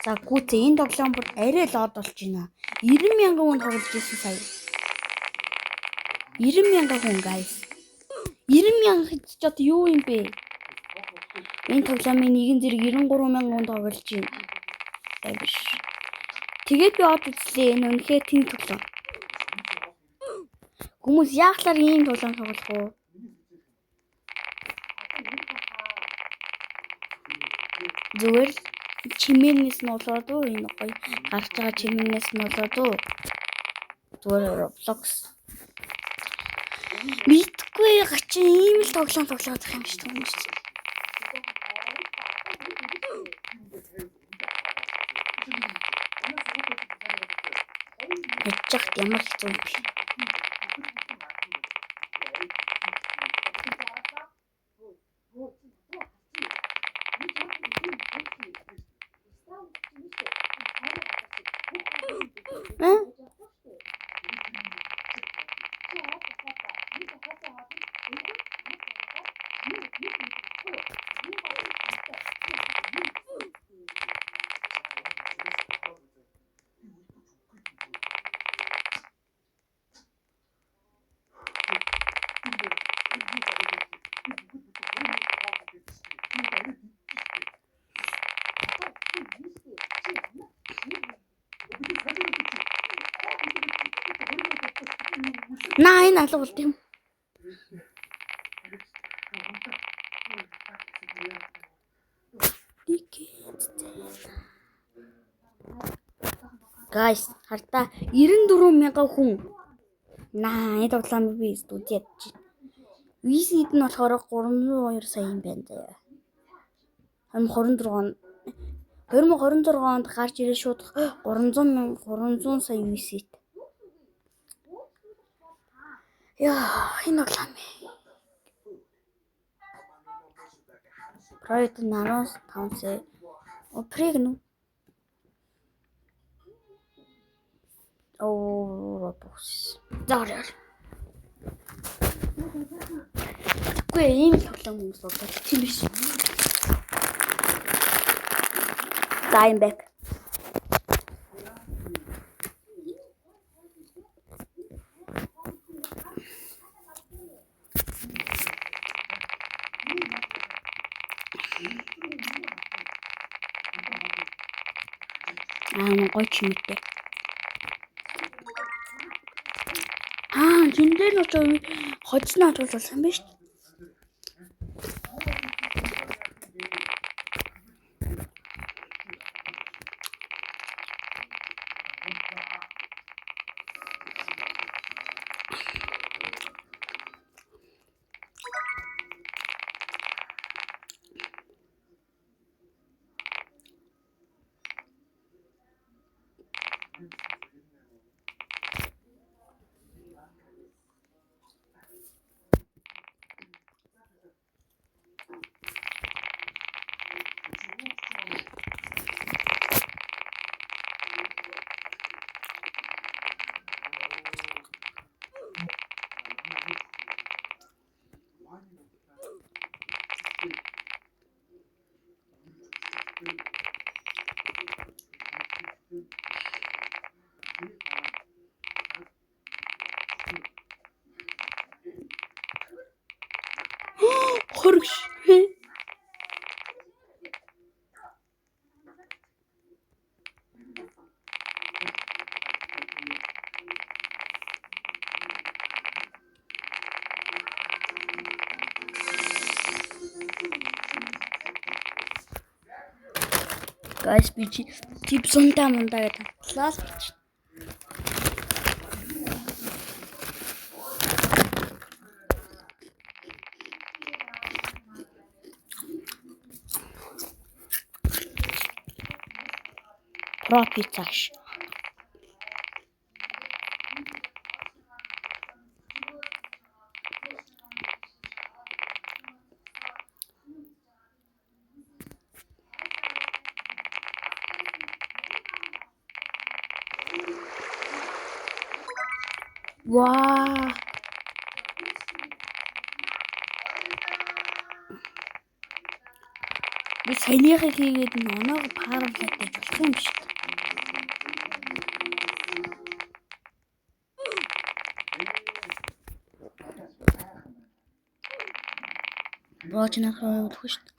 За гүцээ энэ тоглоом бүр арай л од болж байна. 90,000 хүн тоглож ирсэн сая. 90,000 хүн guys. 90,000 гэж ч одоо юу юм бэ? Энэ тоглоомын нэгэн зэрэг 93,000 хүн тоглож байна. Биш. Тэгээд би од үзлээ. Энэ үнэхээр тийм тоглоом. Хүмүүс яахлаар ийм тоглоом тоглох уу? Зүгээр чимээнээс нь болоод уу энэ гоё гарч байгаа чимээнээс нь болоод уу зүгээр Roblox мэдгүй гачин ийм л тоглоом тоглоод байгаа юм шиг хүмүүс чинь яжчихт ямар хэцүү юм бэ. Наа энэ алга болт юм. Guys, хартаа 94,000 хүн. Наа, энэ тоглоомыг би студид ядчих. Визид нь болохоор 302 сая юм байна заяа. 2026 онд гарч ирээ шууд 300 сая визит. Яа, энэ тоглоом. Проект наноос 5 сая. Оприг нү. Roblox. Заарай. Гүй ийм тоглоом хүмүүс болдог тийм биш. I'm back. Гоё чимээтэй. Зиндэр нь очоо хоцноо хадгалсан байна шүү дээ. Хорш. Guys, би тип сунтаа мундаа гэдэг класс гэж. Пропицаш. Вау. Би Саяныхыг хийгээд нь оноог пааруулаад байж болох юм биш. Бооч нахаа өгөх шүү дээ.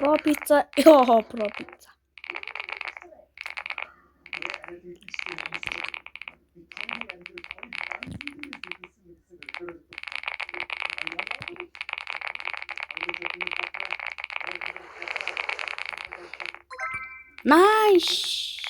Про пицца. Йоо, про пицца. Nice.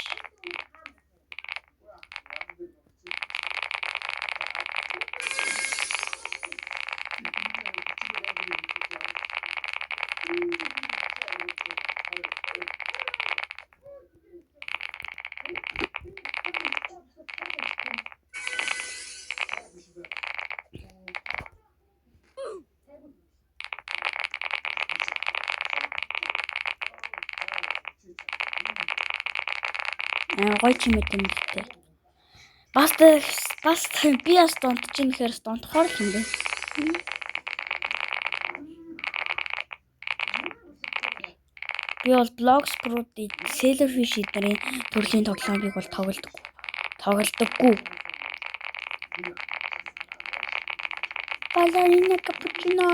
Гой чимээ тэмдэлтэй. Бас би бас донтож ийн гэхээр донтохоор л юм бэ. Би бол Blox Pro-д Sailorfish эднэрийн төрлийн тоглоомыг бол тоглодоггүй. Балерина капучино.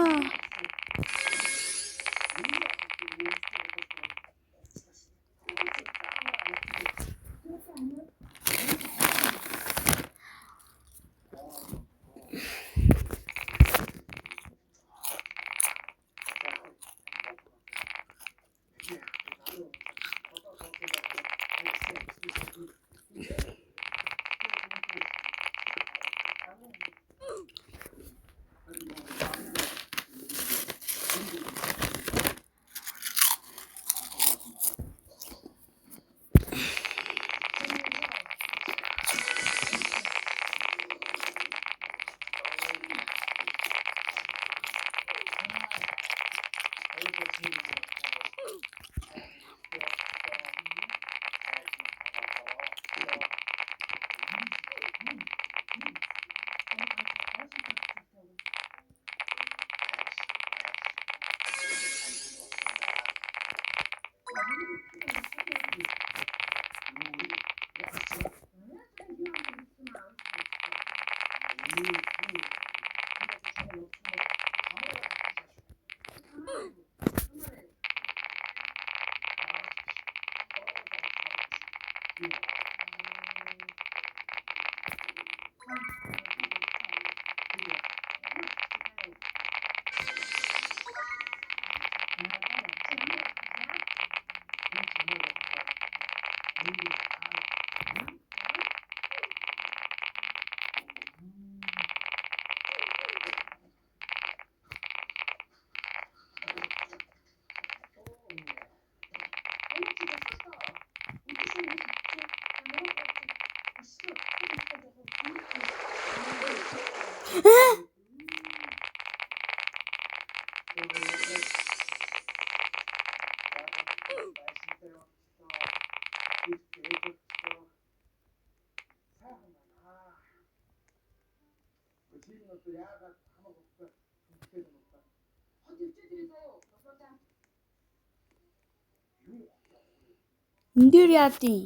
Эндэр яадын.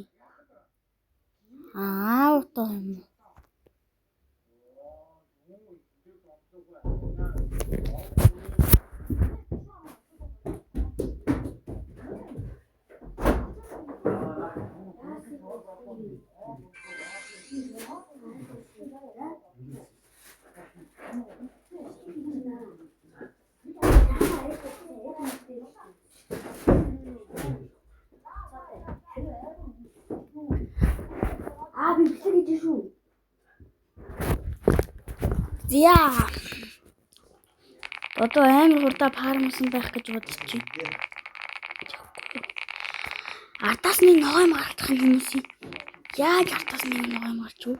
Утаа юм. би бэлэг гэж шүү. За. Одоо амар хурдан фармсан байх гэж бодож байна. Артаас нэг ногой маргах юм хүмүүс юм. Яаж артаас нэг ногой марч юу?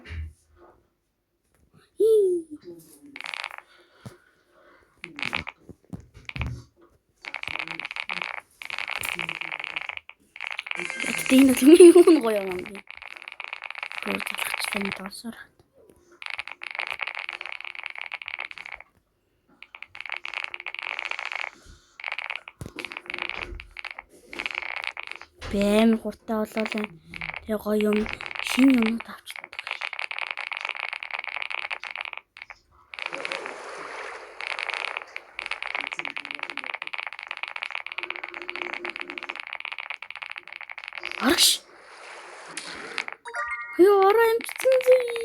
Тийм л юм гоё юм. Гэрч чинь тоосоор. Бэм хуртай болоо л тэг гоё юм шинэ юмнууд авчихдаг. Арш. Юу ороо юм чинь зүй.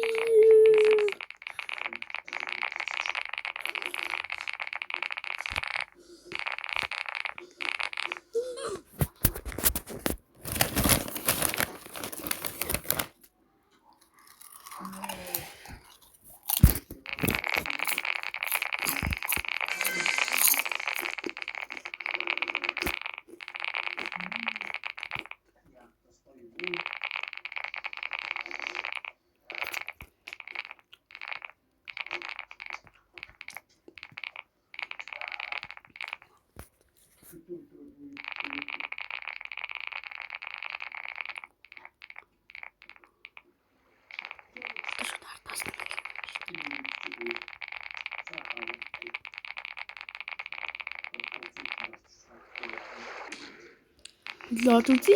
Лотуци.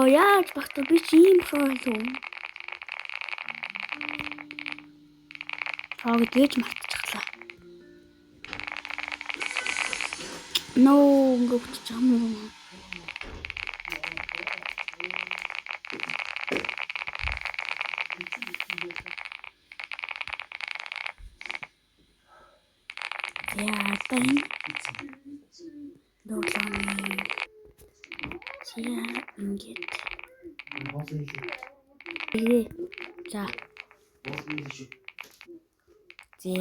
Яаж багтаа би чи ийм шоолоо. Хаа гэж мартчихлаа. Ноо гогч юм уу? Яа, тань. Доолаа. Чия ингээд. За. За.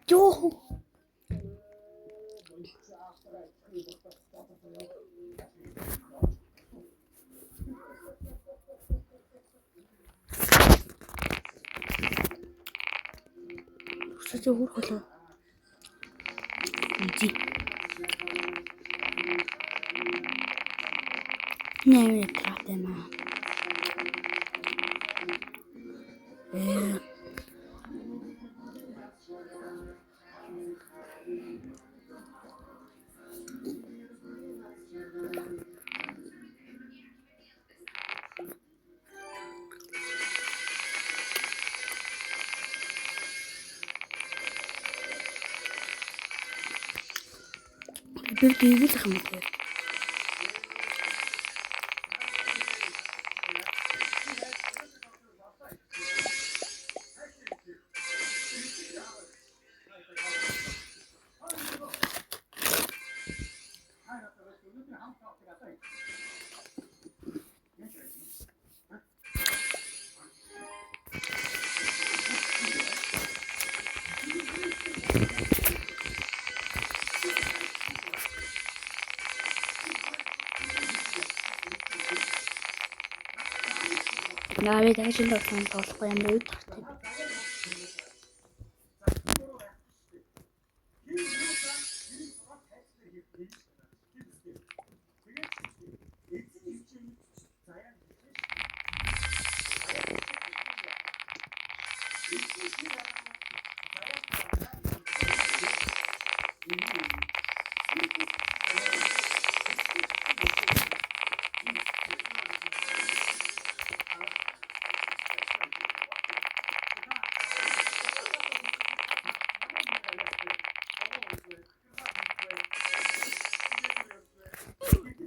Joo. Что хурхолоо. Иди. Не проблема. Bir değil ama. Наави дахиж энэ тоглоом тоглохгүй ямар үед тартай.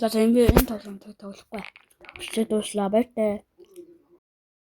За энэ тоглоом тоглохгүй. Бичиж дууслаа баяртай.